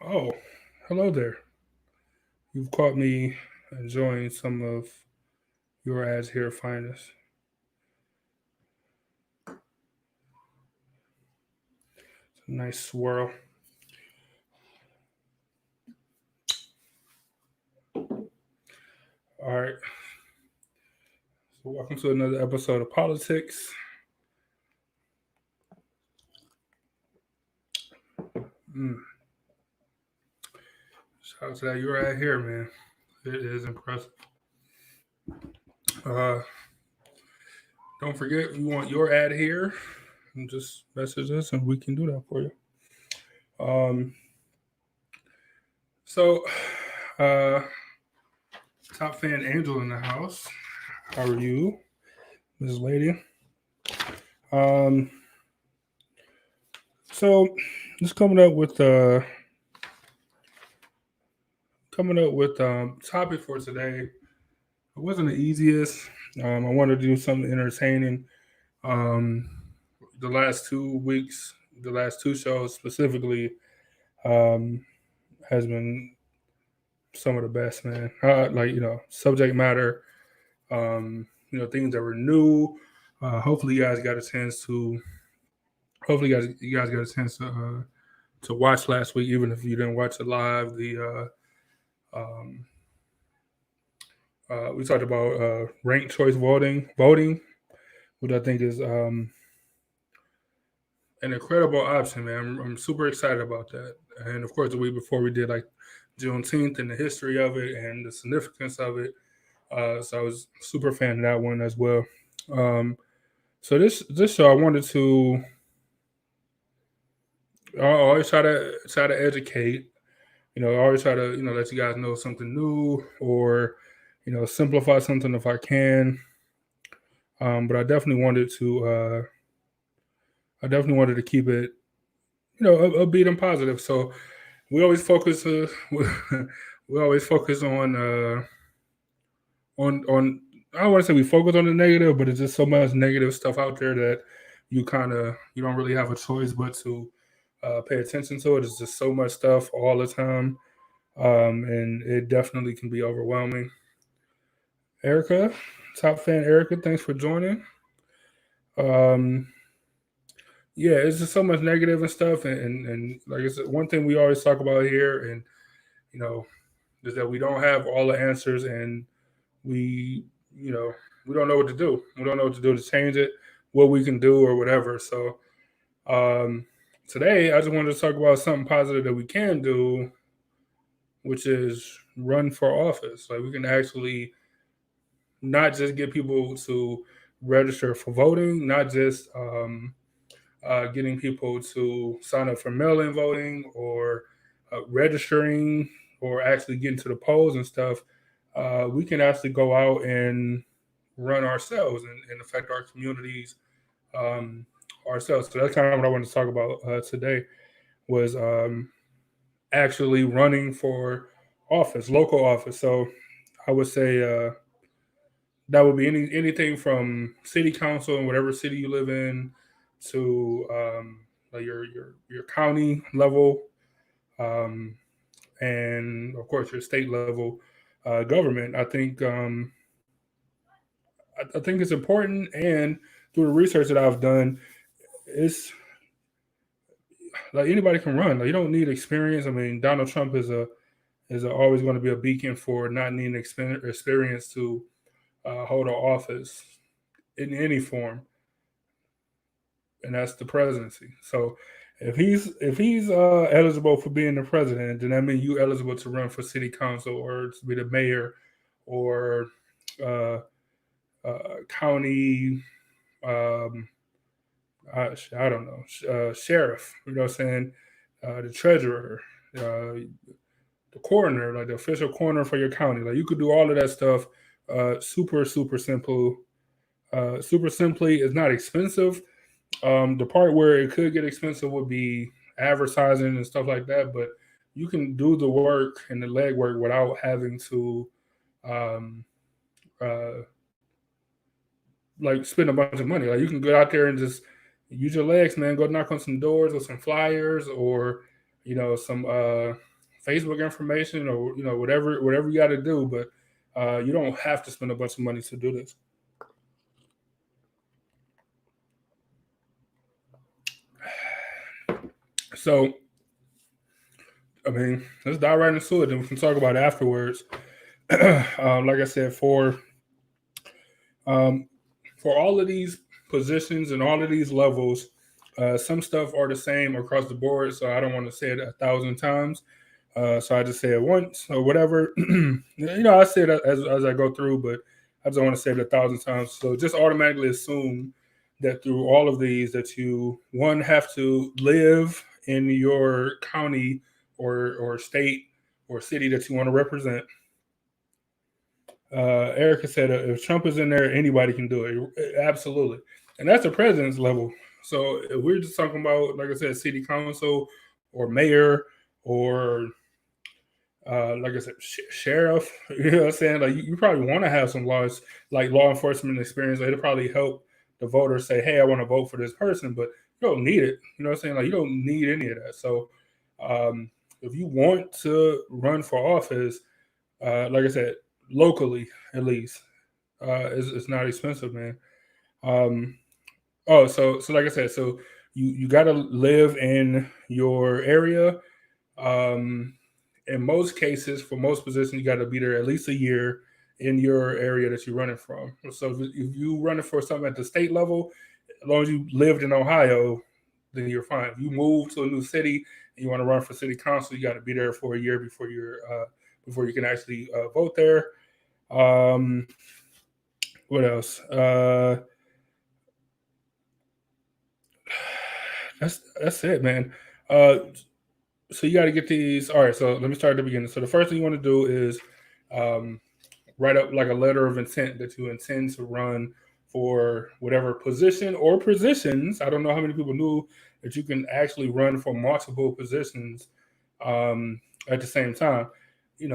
Oh, hello there. You've caught me enjoying some of your ads here, Finest. It's a nice swirl. All right. So, welcome to another episode of Politics. Mm, shout out to that you're at here, man. It is impressive. Uh, don't forget, if you want your ad here, just message us and we can do that for you. Um, so, uh, top fan Angel in the house. How are you, Miss Lady? Um, so just coming up with topic for today. It wasn't the easiest. I wanted to do something entertaining. Um, the last 2 weeks, the last two shows specifically, um, has been some of the best, man. Subject matter, things that were new. Hopefully, you guys got a chance to. Hopefully, you guys got a chance to watch last week, even if you didn't watch it live. Um, we talked about ranked choice voting, which I think is an incredible option, man. I'm super excited about that. And of course, the week before we did like Juneteenth and the history of it and the significance of it. So I was super fan of that one as well. Um, so this show, I always try to educate. I always try to let you guys know something new or simplify something if I can. But I definitely wanted to keep it upbeat and positive. So we always focus we always focus on I don't want to say we focus on the negative, but it's just so much negative stuff out there that you don't really have a choice but to pay attention to it. It's just so much stuff all the time, and it definitely can be overwhelming. Erica, top fan Erica, thanks for joining. Um, yeah, it's just so much negative and stuff, and like I said, one thing we always talk about here, and you know, is that we don't have all the answers, and we you know we don't know what to do. We don't know what to do to change it, what we can do, or whatever. So today, I just wanted to talk about something positive that we can do, which is run for office. Like we can actually not just get people to register for voting, not just getting people to sign up for mail-in voting or registering or actually getting to the polls and stuff. We can actually go out and run ourselves and affect our communities um, ourselves. So that's kind of what I wanted to talk about today was actually running for office, local office. So I would say that would be anything from city council in whatever city you live in to like your county level, um, and of course your state level government. I think it's important, and through the research that I've done, it's like anybody can run. Like you don't need experience. I mean, Donald Trump always going to be a beacon for not needing experience to hold an office in any form, and that's the presidency. So if he's eligible for being the president, then that means you eligible to run for city council or to be the mayor or uh, county. Um, I don't know, sheriff. You know what I'm saying? The treasurer, the coroner, like the official coroner for your county. Like you could do all of that stuff. Super simple. Super simply, it's not expensive. The part where it could get expensive would be advertising and stuff like that, but you can do the work and the legwork without having to um, uh, like spend a bunch of money. Like you can go out there and just use your legs, man. Go knock on some doors with some flyers, or some Facebook information, or whatever you got to do, but you don't have to spend a bunch of money to do this. So, I mean, let's dive right into it, and we can talk about it afterwards. Like I said, um, for all of these positions and all of these levels, some stuff are the same across the board. So I don't want to say it 1,000 times. So I just say it once or whatever. I say it as I go through, but I just don't want to say it 1,000 times. So just automatically assume that through all of these, that you have to live in your county or state or city that you want to represent. Erica said, if Trump is in there, anybody can do it. Absolutely. And that's the president's level. So if we're just talking about, like I said, city council or mayor or, like I said, sheriff, you know what I'm saying? Like you probably want to have some laws, like law enforcement experience. It'll probably help the voters say, hey, I want to vote for this person, but you don't need it. You know what I'm saying? Like you don't need any of that. So if you want to run for office, like I said, locally at least, it's not expensive, man. Um, so like I said, so you got to live in your area. Um, in most cases, for most positions, you got to be there at least a year in your area that you're running from. So if you running for something at the state level, as long as you lived in Ohio, then you're fine. If you move to a new city and you want to run for city council, you got to be there for a year before you can actually vote there. Um, what else? That's it, man. Uh, so you got to get these. All right. So let me start at the beginning. So the first thing you want to do is um, write up like a letter of intent that you intend to run for whatever position or positions. I don't know how many people knew that you can actually run for multiple positions at the same time.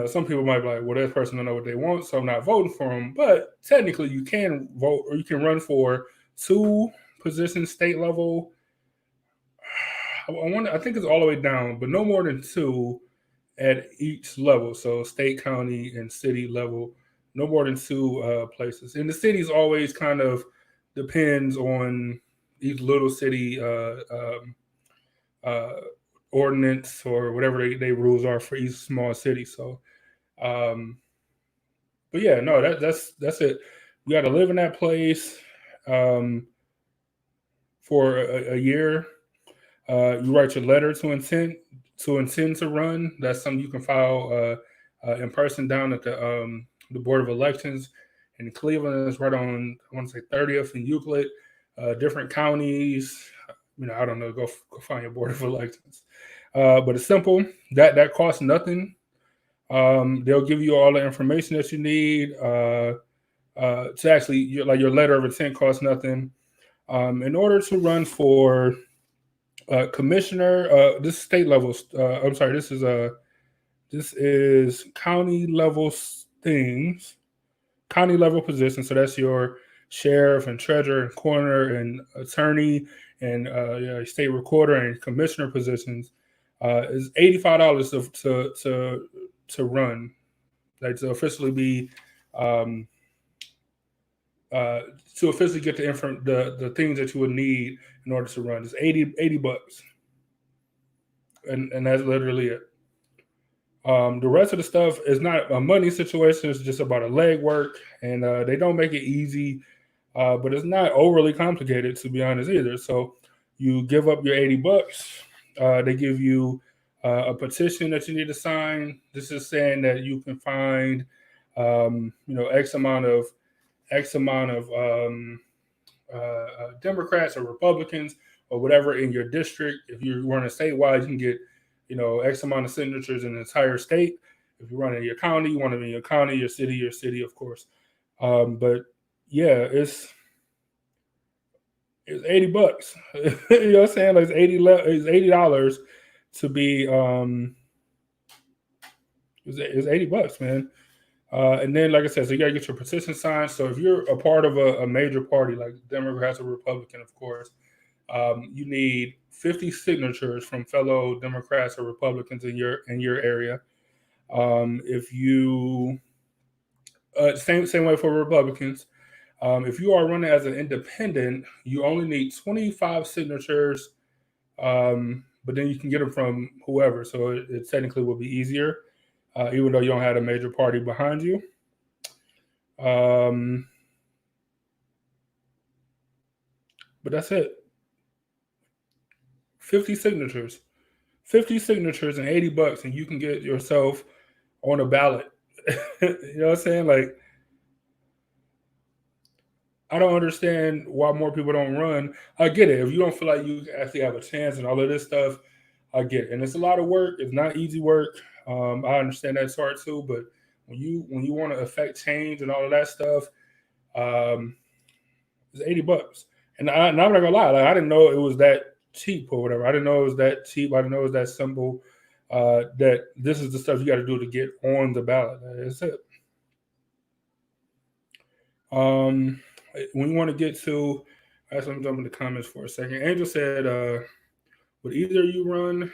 Some people might be like, well, that person don't know what they want, so I'm not voting for them. But technically, you can vote or you can run for two positions, state level. I think it's all the way down, but no more than two at each level. So state, county, and city level, no more than two places. And the cities always kind of depends on each little city uh, ordinance or whatever they rules are for each small city. So, um, but yeah, no, that's it. You got to live in that place um, for a year. You write your letter to intend to run. That's something you can file in person down at the Board of Elections in Cleveland. It's right on, I want to say, 30th and Euclid. Different counties. I don't know. Go find your Board of Elections. But it's simple. That costs nothing. They'll give you all the information that you need to actually, your letter of intent costs nothing. In order to run for commissioner, this is state level. I'm sorry. This is county level things, county level positions. So that's your sheriff and treasurer and coroner and attorney and state recorder and commissioner positions. Is $85 to run, like to officially be. Um, uh, to officially get the things that you would need in order to run. It's 80 bucks, and that's literally it. The rest of the stuff is not a money situation. It's just about a leg work, and they don't make it easy, but it's not overly complicated, to be honest, either. So you give up your 80 bucks. They give you a petition that you need to sign. This is saying that you can find, X amount of Democrats or Republicans or whatever in your district. If you're running statewide, you can get, X amount of signatures in the entire state. If you're running your county, you want to be in your county, your city, of course. But yeah, it's 80 bucks. You know what I'm saying? Like it's $80 to be it's 80 bucks, man. And then, like I said, so you gotta get your petition signed. So if you're a part of a major party like Democrats or Republican, of course, You need 50 signatures from fellow Democrats or Republicans in your area. If you same way for Republicans. If you are running as an independent, you only need 25 signatures, but then you can get them from whoever. So it technically will be easier, even though you don't have a major party behind you. But that's it. 50 signatures. 50 signatures and $80, and you can get yourself on a ballot. You know what I'm saying? Like, I don't understand why more people don't run. I get it. If you don't feel like you actually have a chance and all of this stuff, I get it. And it's a lot of work. It's not easy work. I understand that part too. But when you want to affect change and all of that stuff, um, it's $80. And I'm not gonna lie, like I didn't know it was that cheap or whatever. I didn't know it was that cheap. I didn't know it was that simple. That this is the stuff you got to do to get on the ballot. That's it. Um, when you want to get to, let me jump in the comments for a second. Angel said, "Would either of you run?"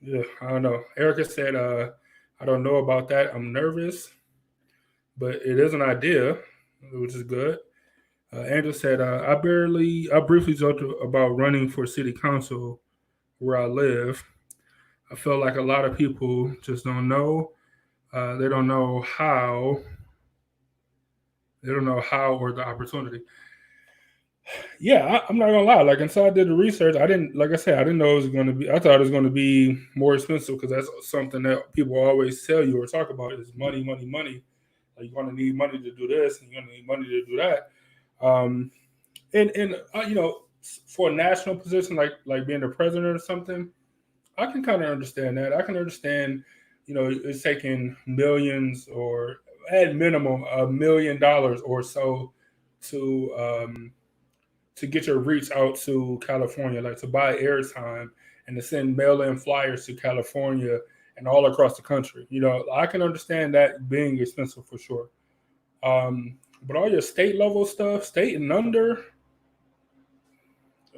Yeah, I don't know. Erica said, "I don't know about that. I'm nervous, but it is an idea, which is good." Angel said, I briefly joked about running for city council where I live. I feel like a lot of people just don't know. They don't know how. They don't know how or the opportunity. Yeah, I'm not gonna lie. Like until I did the research, I didn't. Like I said, I didn't know it was going to be. I thought it was going to be more expensive because that's something that people always tell you or talk about is money, money, money. Like you're going to need money to do this, and you're going to need money to do that. Um, and you know, for a national position like being the president or something, I can kind of understand that. I can understand, you know, it's taking millions or at minimum $1 million or so to to get your reach out to California, like to buy airtime and to send mail-in flyers to California and all across the country. You know, I can understand that being expensive for sure. But all your state level stuff, state and under,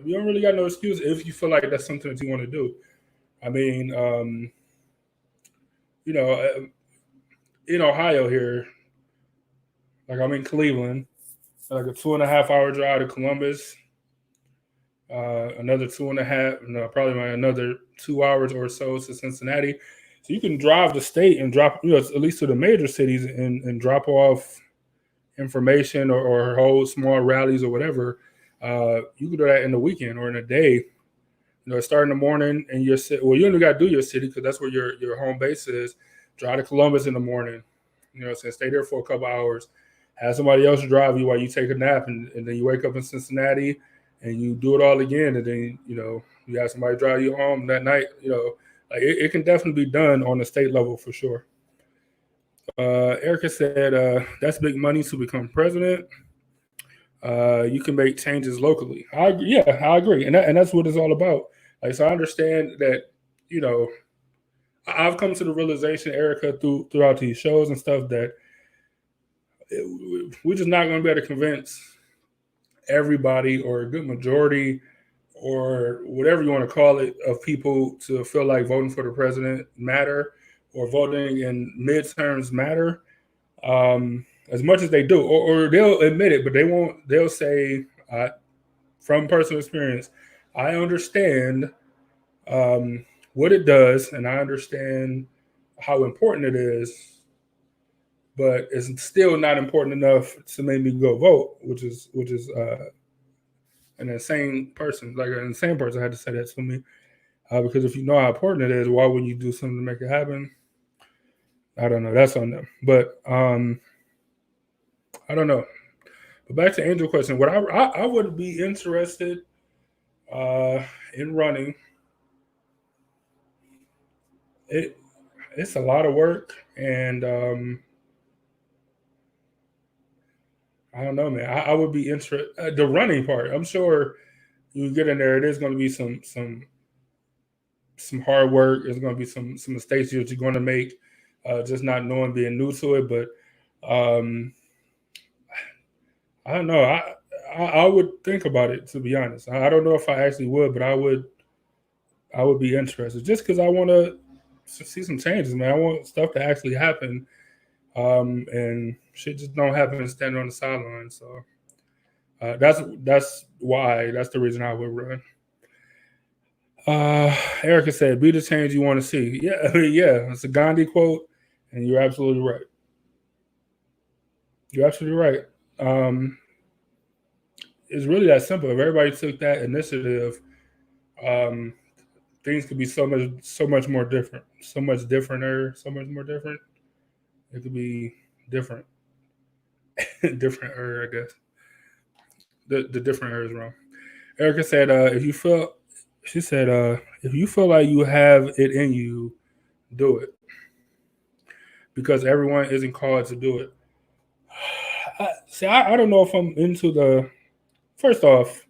you don't really got no excuse if you feel like that's something that you want to do. I mean, you know, in Ohio here, like I'm in Cleveland, like a 2.5 hour drive to Columbus, another two and a half, no, probably like another 2 hours or so to Cincinnati. So you can drive the state and drop, you know, at least to the major cities and drop off information or hold small rallies or whatever. You can do that in the weekend or in a day. You know, start in the morning and your city. Well, you only got to do your city because that's where your home base is. Drive to Columbus in the morning. You know, so stay there for a couple hours. Have somebody else drive you while you take a nap, and then you wake up in Cincinnati and you do it all again. And then you know you have somebody drive you home that night. You know, like it can definitely be done on the state level for sure. Erica said that's big money to become president. You can make changes locally. Yeah, I agree, and that's what it's all about. Like, so I understand that, you know, I've come to the realization, Erica, throughout these shows and stuff, that we're just not going to be able to convince everybody or a good majority or whatever you want to call it of people to feel like voting for the president matter or voting in midterms matter. As much as they do, or they'll admit it, but they won't. They'll say, from personal experience, I understand what it does, and I understand how important it is, but it's still not important enough to make me go vote, which is an insane person. Like an insane person had to say that to me, because if you know how important it is, why wouldn't you do something to make it happen? I don't know. That's on them, but I don't know. But back to Angel question, what I would be interested in running. It it's a lot of work, and I don't know, man. I would be interested. The running part, I'm sure you get in there. There's going to be some hard work. There's going to be some mistakes that you're going to make, just not knowing, being new to it. But um, I don't know. I would think about it, to be honest. I don't know if I actually would, but I would be interested just because I want to see some changes, man. I want stuff to actually happen, and shit just don't happen standing on the sideline. So that's the reason I would run. Erica said, "Be the change you want to see." Yeah, yeah, it's a Gandhi quote, and you're absolutely right. You're absolutely right. Um, it's really that simple. If everybody took that initiative, um, things could be so much more different, so much more different. It could be different, different. I guess the different is wrong. Erica said, "If you feel," she said, "if you feel like you have it in you, do it because everyone isn't called to do it." I don't know if I'm into the. First off,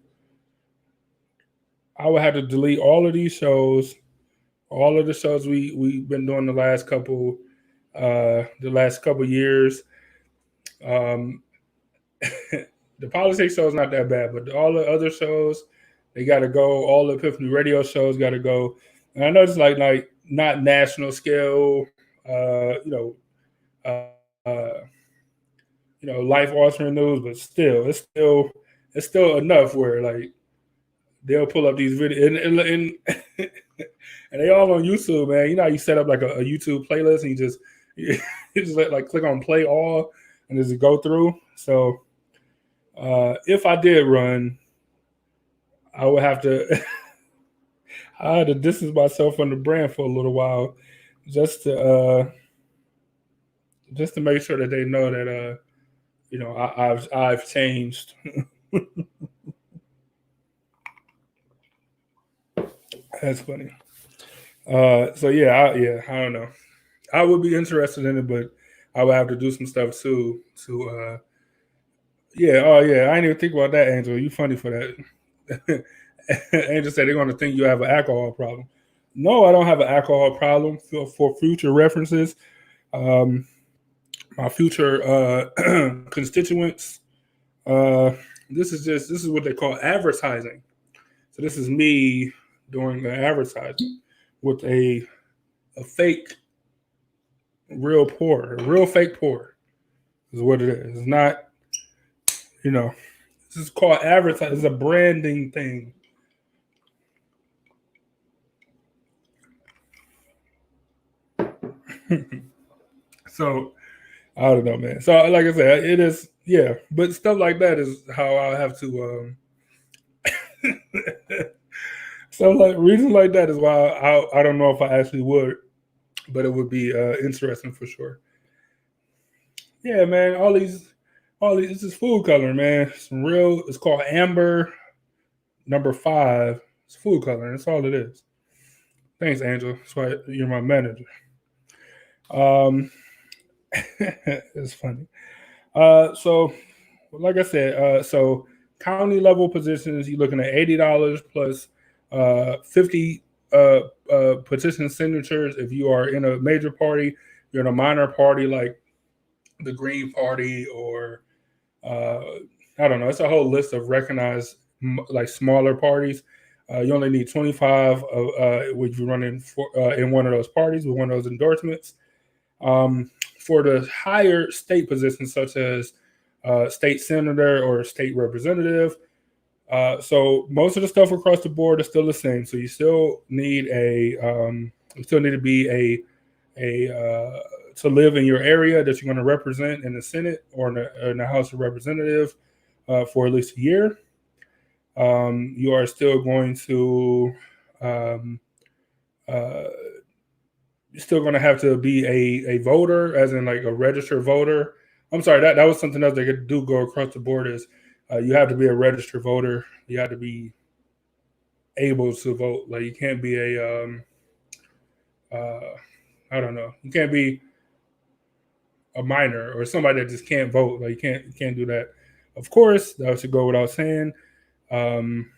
I would have to delete all of these shows, all of the shows we've been doing the last couple years. Um, the politics show is not that bad, but all the other shows they got to go. All the Epiphany radio shows got to go. And I know it's like not national scale, uh, life altering news, but still, it's still enough where like they'll pull up these videos and and they all on YouTube, man. You know how you set up like a YouTube playlist and you just like click on play all and just go through. So if I did run, I would have to I had to distance myself from the brand for a little while just to uh just to make sure that they know that I've changed. That's funny. So I don't know. I would be interested in it, but I would have to do some stuff too. I didn't even think about that, Angel. You funny for that. Angel said they're going to think you have an alcohol problem. No, I don't have an alcohol problem. For future references, um, my future constituents, uh, this is what they call advertising. So this is me doing the advertising with a fake a real fake pour is what it is. It's not, you know, this is called advertising. It's a branding thing. So I don't know, man. So like I said, it is, yeah, but stuff like that is how I have to. So like reasons like that is why I don't know if I actually would, but it would be interesting for sure. Yeah, man. All these. This is food coloring, man. Some real. It's called Amber number 5. It's food coloring. That's all it is. Thanks, Angel. That's why you're my manager. Um, it's funny. So like I said, so county level positions, you're looking at $80 plus 50 petition signatures. If you are in a major party, you're in a minor party like the Green Party or uh, I don't know. It's a whole list of recognized like smaller parties. You only need 25 if you run in one of those parties with one of those endorsements. For the higher state positions, such as state senator or state representative, so most of the stuff across the board is still the same. So you still need to be to live in your area that you're going to represent in the Senate or in the House of Representatives for at least a year. You are still going to um, uh, you're still going to have to be a voter, as in like a registered voter. I'm sorry, that was something else they could do go across the board is you have to be a registered voter. You have to be able to vote. Like you can't be uh, I don't know, you can't be a minor or somebody that just can't vote. Like you can't do that. Of course, that should go without saying. Um,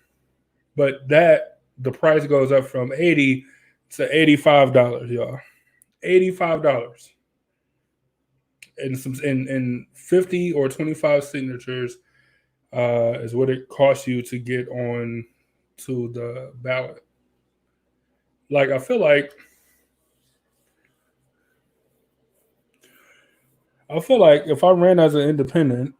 but that the price goes up from 80 to $85, y'all. $85 and some in 50 or 25 signatures. is what it costs you to get on to the ballot. Like I feel like if I ran as an independent,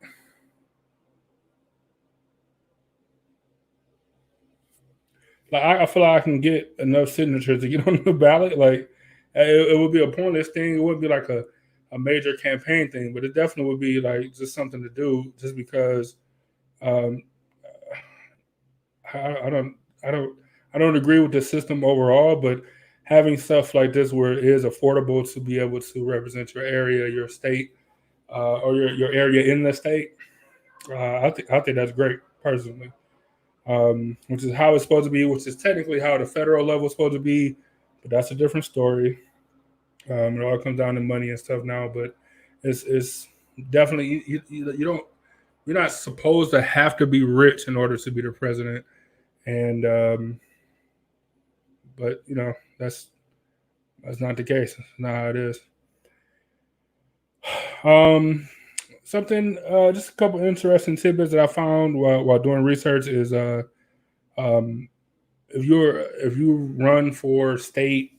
like I feel like I can get enough signatures to get on the ballot. Like it would be a pointless thing. It wouldn't be like a major campaign thing, but it definitely would be like just something to do. Just because um, I don't I don't I don't agree with the system overall, but having stuff like this where it is affordable to be able to represent your area, your state, or your area in the state, I think that's great personally. Which is how it's supposed to be, which is technically how the federal level is supposed to be, but that's a different story. It all comes down to money and stuff now, but it's definitely you don't you're not supposed to have to be rich in order to be the president, and but that's not the case. That's not how it is. Um, something just a couple interesting tidbits that I found while doing research is um, if you run for state,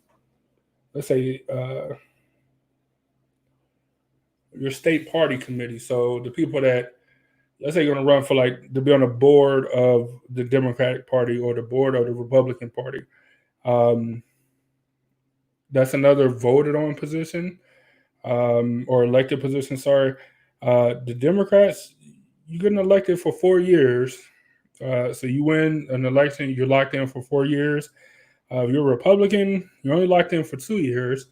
let's say your state party committee. So the people that let's say you're going to run for like to be on the board of the Democratic Party or the board of the Republican Party. Um, that's another voted on position or elected position. Sorry, the Democrats you get elected for 4 years. So you win an election, you're locked in for 4 years. If you're a Republican, you're only locked in for 2 years.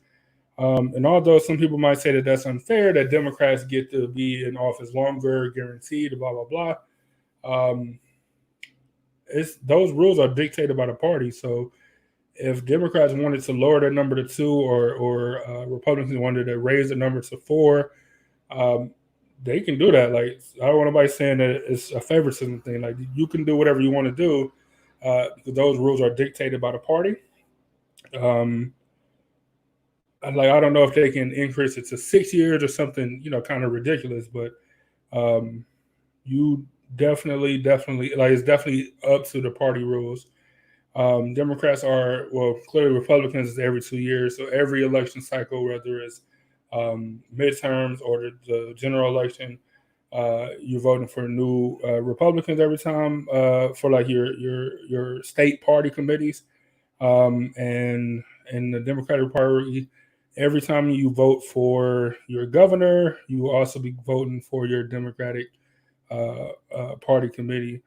And although some people might say that that's unfair, that Democrats get to be in office longer, guaranteed, blah blah blah. Um, it's those rules are dictated by the party. So if Democrats wanted to lower that number to two, or Republicans wanted to raise the number to four, um, they can do that. Like I don't want anybody saying that it's a favoritism thing. Like you can do whatever you want to do because those rules are dictated by the party. Um, like I don't know if they can increase it to 6 years or something, kind of ridiculous, but um, you definitely like it's definitely up to the party rules. Democrats are well, clearly Republicans is every 2 years, so every election cycle, whether it's midterms or the general election, you're voting for new Republicans every time for like your state party committees, and in the Democratic Party, every time you vote for your governor, you will also be voting for your Democratic party committee.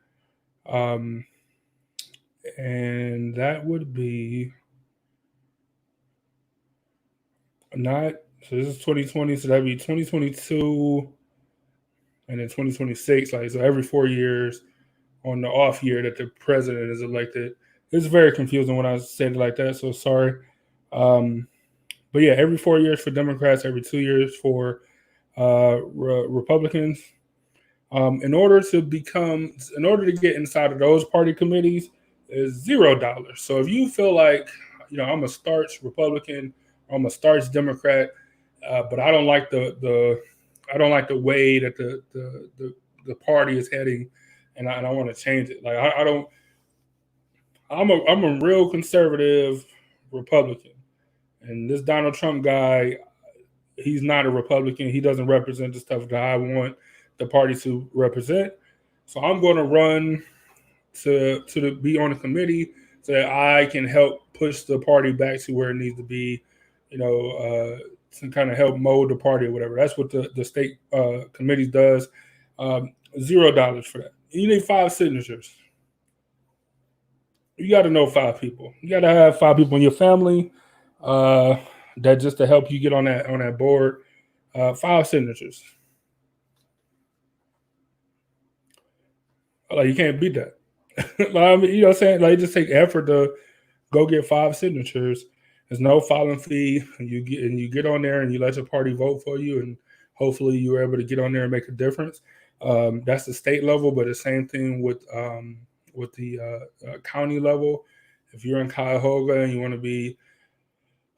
Um, and that would be not so this is 2020, so that'd be 2022 and then 2026. Like so every 4 years on the off year that the president is elected. It's very confusing when I said it like that, so sorry. Um, but yeah, every 4 years for Democrats, every 2 years for Republicans. In order to get inside of those party committees, is $0. So if you feel like, I'm a starch Republican, I'm a starch Democrat, but I don't like the way that the party is heading, and I want to change it. Like I don't, I'm a real conservative Republican, and this Donald Trump guy, he's not a Republican. He doesn't represent the stuff that I want the party to represent. So I'm going to run be on the committee so that I can help push the party back to where it needs to be. To kind of help mold the party or whatever. That's what the state committee does. $0 for that. You need 5 signatures. You got to know 5 people. You got to have 5 people in your family uh, that just to help you get on that board. 5 signatures. Like you can't beat that. Like, I mean, you know what I'm saying? Like it just take effort to go get 5 signatures. There's no filing fee. You get on there and you let your party vote for you, and hopefully you're able to get on there and make a difference. That's the state level, but the same thing with the county level. If you're in Cuyahoga and you want to be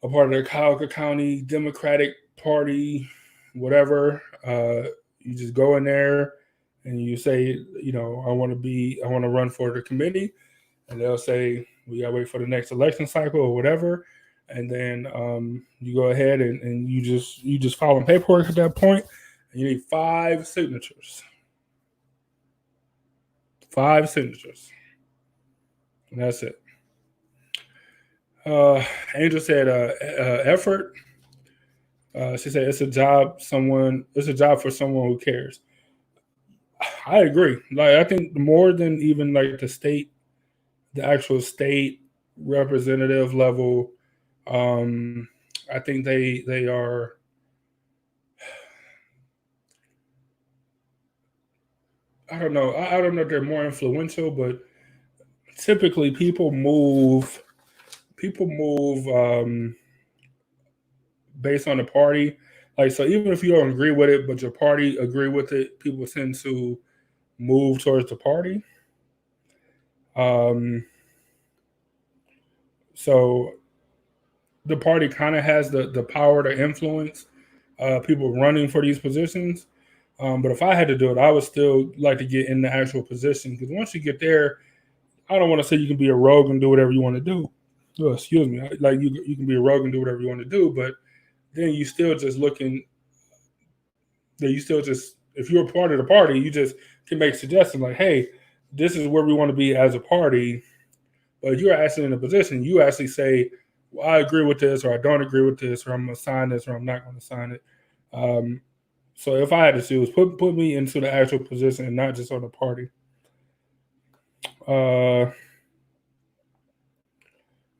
a part of the Cuyahoga County Democratic Party, whatever, you just go in there and you say, I want to run for the committee, and they'll say we gotta wait for the next election cycle or whatever, and then you go ahead and you just file paperwork at that point, and you need 5 signatures, 5 signatures, and that's it. Uh, Angel said, effort. She said it's a job for someone who cares. I agree. Like I think more than even like the actual state representative level, um, I think they are. I don't know. I don't know if they're more influential, but typically people move based on the party. Like so, even if you don't agree with it, but your party agree with it, people tend to move towards the party. Um, so the party kind of has the power to influence people running for these positions. But if I had to do it, I would still like to get in the actual position because once you get there, I don't want to say you can be a rogue and do whatever you want to do. Oh, excuse me, like you can be a rogue and do whatever you want to do, but then you still just looking that you still just if you're a part of the party, you just can make suggestions like, hey, this is where we want to be as a party. But you're actually in a position, you actually say, well, I agree with this, or I don't agree with this, or I'm going to sign this, or I'm not going to sign it. Um, so if I had to choose, put me into the actual position and not just on the party. Uh,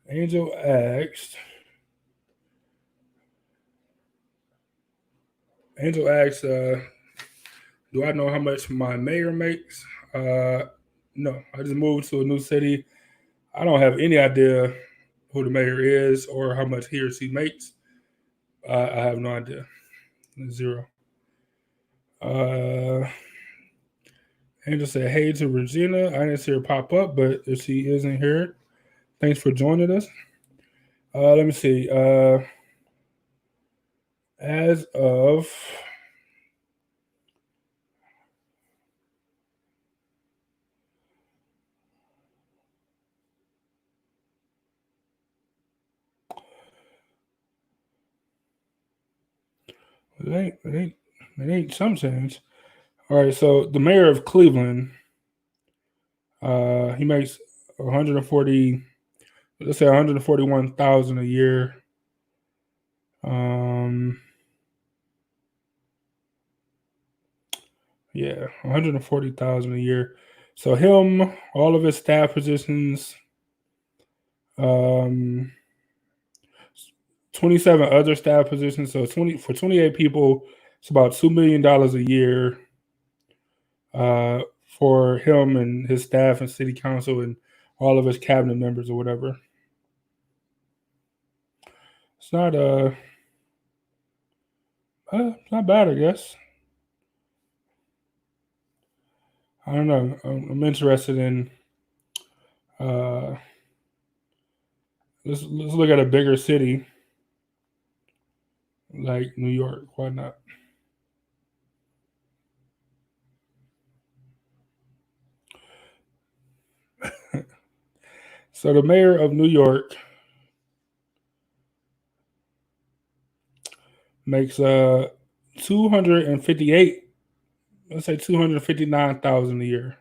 Angel asked. Angel asked, "Do I know how much my mayor makes?" No, I just moved to a new city. I don't have any idea who the mayor is or how much he or she makes. I have no idea. Zero. Uh, Angel said, "Hey to Regina. I didn't see her pop up, but if she isn't here, thanks for joining us." Let me see. As of it ain't some change. All right, so the mayor of Cleveland, he makes 140. Let's say 141,000 a year. Um, yeah, 140,000 a year. So him, all of his staff positions, um, 27 other staff positions. So 28 people, it's about $2 million a year uh, for him and his staff and city council and all of his cabinet members or whatever. It's not bad, I guess. I don't know. I'm interested in. Uh, let's look at a bigger city like New York. Why not? So the mayor of New York makes 258. Let's say 259,000 a year.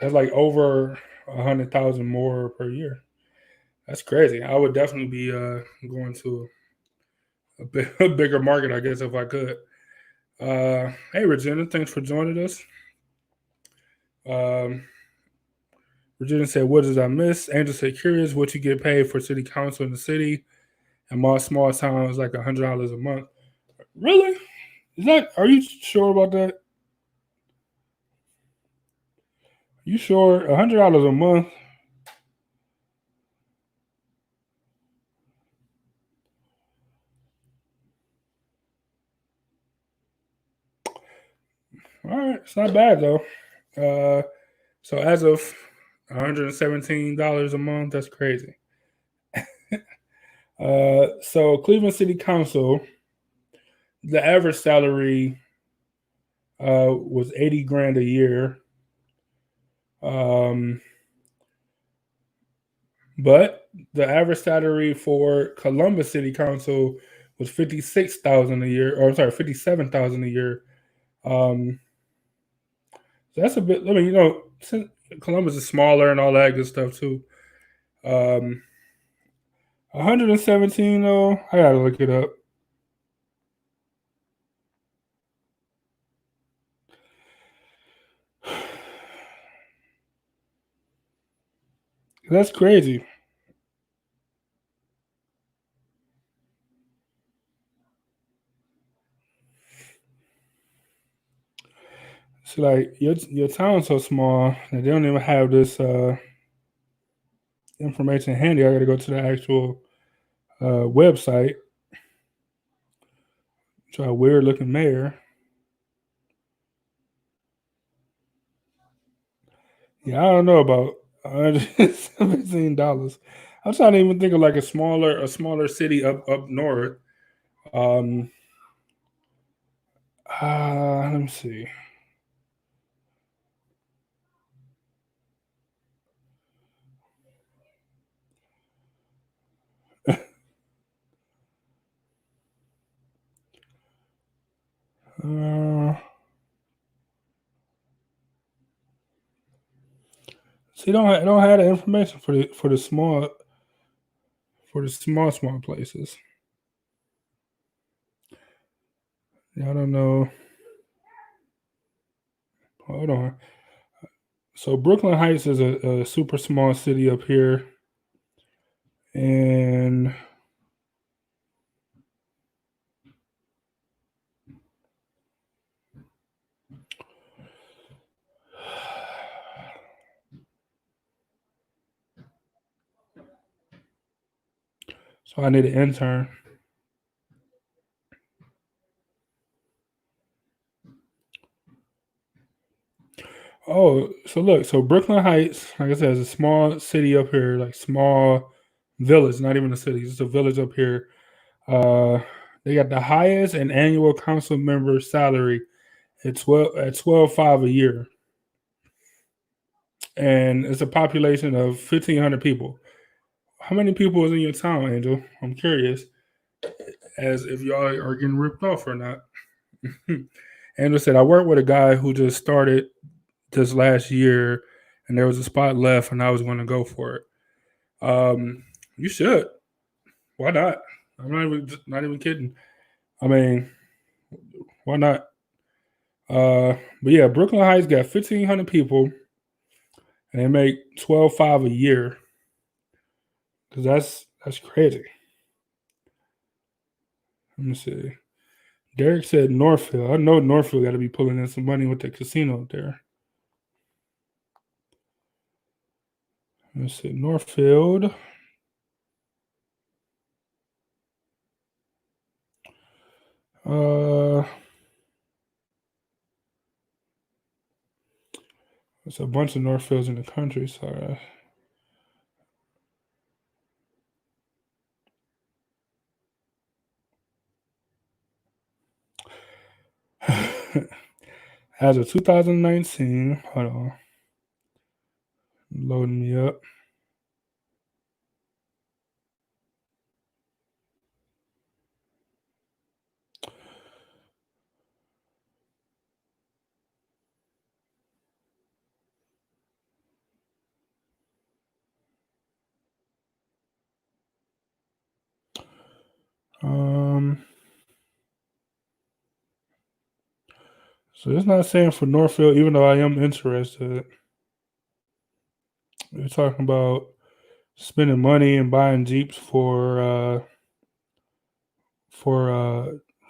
That's like over 100,000 more per year. That's crazy. I would definitely be going to a bigger market, I guess, if I could. Hey, Regina, thanks for joining us. Um, Regina said, "What did I miss?" Angel said, "Curious what you get paid for city council in the city, and my small town is like $100 a month." Really? Is that? Are you sure about that? You sure? $100 a month? All right, it's not bad though. Uh, so as of $117 a month, that's crazy. So Cleveland City Council the average salary was 80 grand a year. Um, but the average salary for Columbus City Council was 56,000 a year, or I'm sorry, 57,000 a year. Um, so that's a bit. I mean, since Columbus is smaller and all that good stuff too. 117 though. I gotta look it up. That's crazy. It's like your town's so small that they don't even have this information handy. I got to go to the actual website. Try a weird looking mayor. Yeah, I don't know about $117. I'm trying to even think of like a smaller city up north. Um, let me see. Uh, see, don't have the information for the small places. Yeah, I don't know. Hold on. So Brooklyn Heights is a super small city up here, and so I need an intern. Oh, so look, so Brooklyn Heights, like I said, is a small city up here, like small village, not even a city, it's just a village up here. Uh, they got the highest and annual council member salary at 12.5 a year, and it's a population of 1,500 people. How many people is in your town, Angel? I'm curious, as if y'all are getting ripped off or not. Angel said, I worked with a guy who just started this last year, and there was a spot left, and I was going to go for it. You should. Why not? I'm not even kidding. I mean, why not? But yeah, Brooklyn Heights got 1,500 people, and they make 12.5 a year. Cause that's crazy. Let me see. Derek said Northfield. I know Northfield got to be pulling in some money with the casino up there. Let's see, Northfield. Uh, there's a bunch of Northfields in the country. Sorry. As of 2019, hold on, loading me up. Um, so it's not saying for Northfield, even though I am interested. We're talking about spending money and buying Jeeps for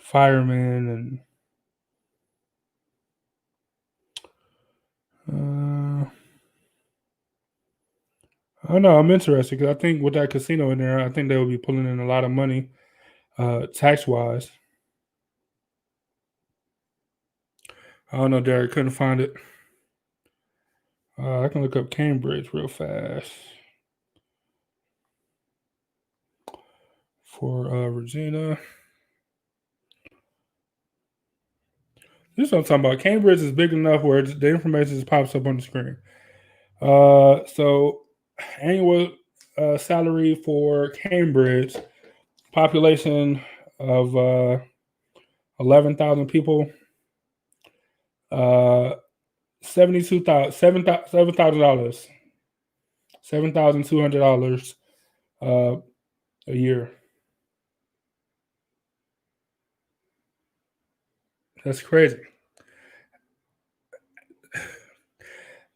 firemen and I don't know. I'm interested because I think with that casino in there, I think they will be pulling in a lot of money, tax wise. I don't know, Derek. Couldn't find it. I can look up Cambridge real fast for Regina. This is what I'm talking about. Cambridge is big enough where the information just pops up on the screen. So annual salary for Cambridge, population of 11,000 people, uh, $7,200, $7,200 a year. That's crazy.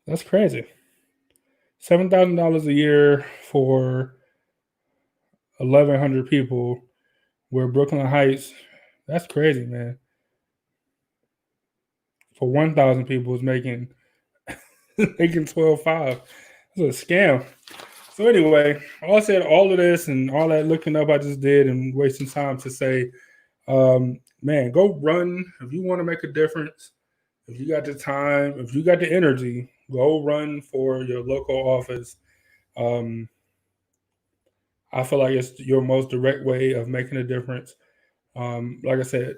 That's crazy. $7,000 a year for 1,100 people. Where Brooklyn Heights, that's crazy, man. For 1,000 people is making making 12.5. It's a scam. So anyway, I said all of this and all that looking up I just did and wasting time to say, man, go run if you want to make a difference. If you got the time, if you got the energy, go run for your local office. Um, I feel like it's your most direct way of making a difference. Like I said,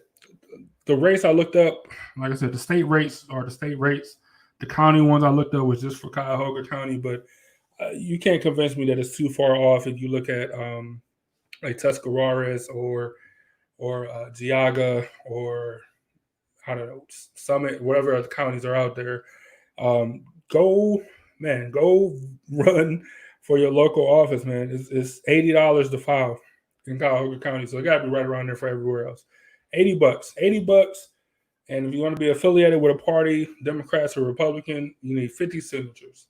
the race I looked up, like I said, the state rates are the state rates. The county ones I looked up was just for Cuyahoga County, but you can't convince me that it's too far off if you look at like Tuscarawas or Geauga or I don't know Summit, whatever other counties are out there. Go, man, go run for your local office, man. It's $80 to file in Cuyahoga County, so it got to be right around there for everywhere else. $80, $80. And if you want to be affiliated with a party, Democrats or Republican, you need 50 signatures.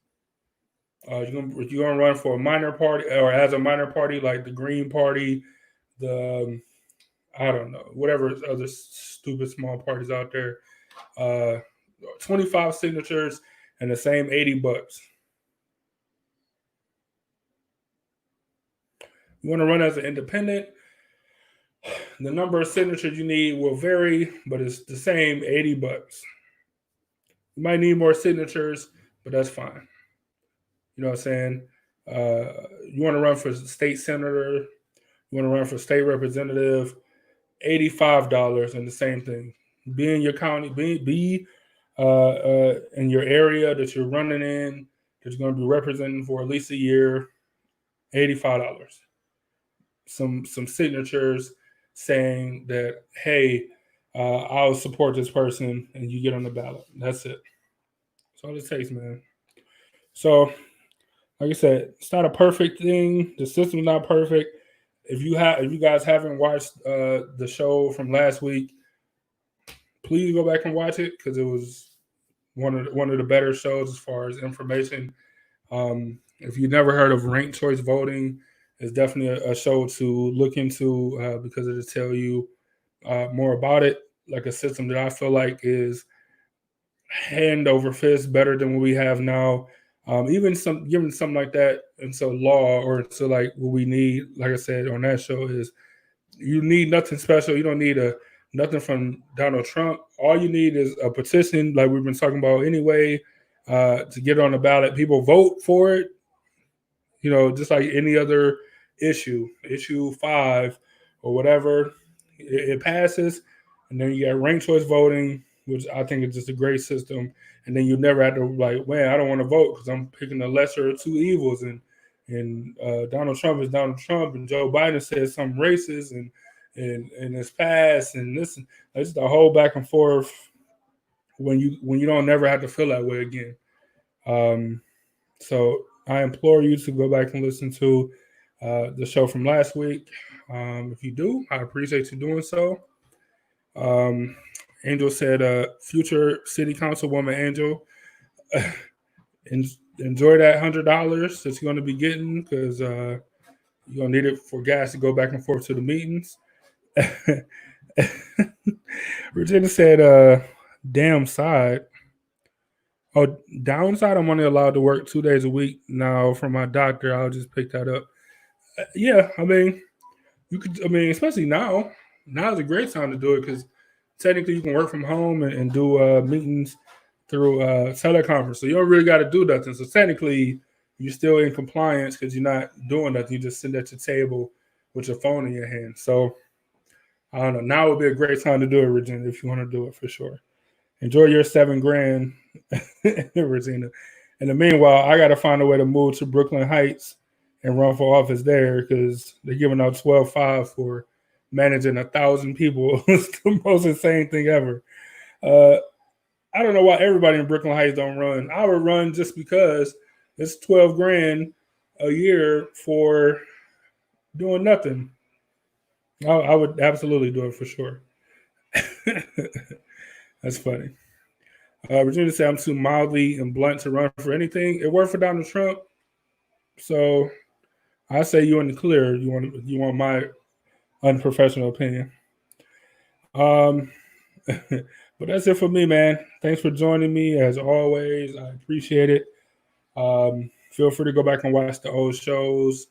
You're gonna run for a minor party or as a minor party like the Green Party, the I don't know, whatever other stupid small parties out there. Uh, 25 signatures and the same $80. You want to run as an independent, the number of signatures you need will vary, but it's the same $80. You might need more signatures, but that's fine. You know what I'm saying? You want to run for state senator, you want to run for state representative, $85, and the same thing. Be in your county, be in your area that you're running in, that you're going to be representing for at least a year, $85. Some signatures saying that, hey, I'll support this person, and you get on the ballot. That's it. That's all it takes, man. So, like I said, it's not a perfect thing. The system's not perfect. If you guys haven't watched the show from last week, please go back and watch it because it was one of the better shows as far as information. If you've never heard of ranked choice voting, it's definitely a show to look into because it'll tell you more about it. Like a system that I feel like is hand over fist better than what we have now. Even given something like that into law or to like what we need, like I said on that show, is you need nothing special. You don't need nothing from Donald Trump. All you need is a petition, like we've been talking about anyway, to get on the ballot. People vote for it, just like any other issue 5 or whatever, it passes, and then you got ranked choice voting, which I think is just a great system. And then you never have to like, man, I don't want to vote because I'm picking the lesser of two evils, and Donald Trump is Donald Trump, and Joe Biden says something racist, and it's passed, and this it's the whole back and forth when you don't never have to feel that way again. So I implore you to go back and listen to the show from last week. If you do, I appreciate you doing so. Angel said, future city councilwoman Angel, enjoy that $100 that you're going to be getting because you're going to need it for gas to go back and forth to the meetings. Regina said, damn side. Oh, downside, I'm only allowed to work 2 days a week now from my doctor. I'll just pick that up. Yeah, I mean, you could. I mean, especially now. Now is a great time to do it because technically you can work from home and do meetings through teleconference. So you don't really got to do nothing. So technically, you're still in compliance because you're not doing nothing. You just sit at your table with your phone in your hand. So I don't know. Now would be a great time to do it, Regina, if you want to do it for sure. Enjoy your $7,000, Regina. In the meanwhile, I got to find a way to move to Brooklyn Heights and run for office there because they're giving out 12.5 for managing 1,000 people. It's the most insane thing ever. Uh, I don't know why everybody in Brooklyn Heights don't run. I would run just because it's 12 grand a year for doing nothing. I would absolutely do it for sure. That's funny. Virginia said I'm too mildly and blunt to run for anything. It worked for Donald Trump, so I say you in the clear. You want my unprofessional opinion. Um, but that's it for me, man. Thanks for joining me as always. I appreciate it. Feel free to go back and watch the old shows,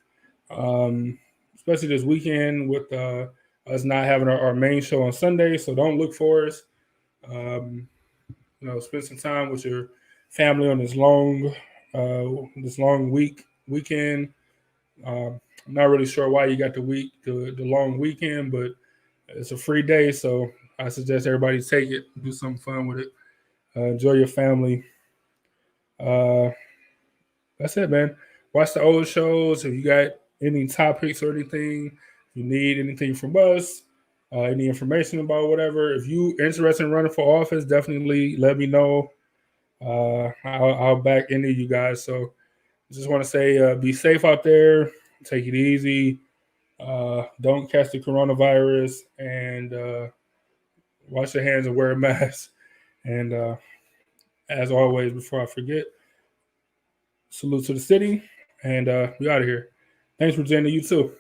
um, especially this weekend with us not having our main show on Sunday. So don't look for us. Um, spend some time with your family on this long weekend. I'm not really sure why you got the long weekend, but it's a free day, so I suggest everybody take it, do something fun with it, enjoy your family. Uh, that's it, man. Watch the old shows. If you got any topics or anything, if you need anything from us, any information about whatever. If you interested in running for office, definitely let me know. I'll back any of you guys. So just want to say, be safe out there. Take it easy. Don't catch the coronavirus, and wash your hands and wear a mask. And as always, before I forget, salute to the city, and we out of here. Thanks, Virginia. You too.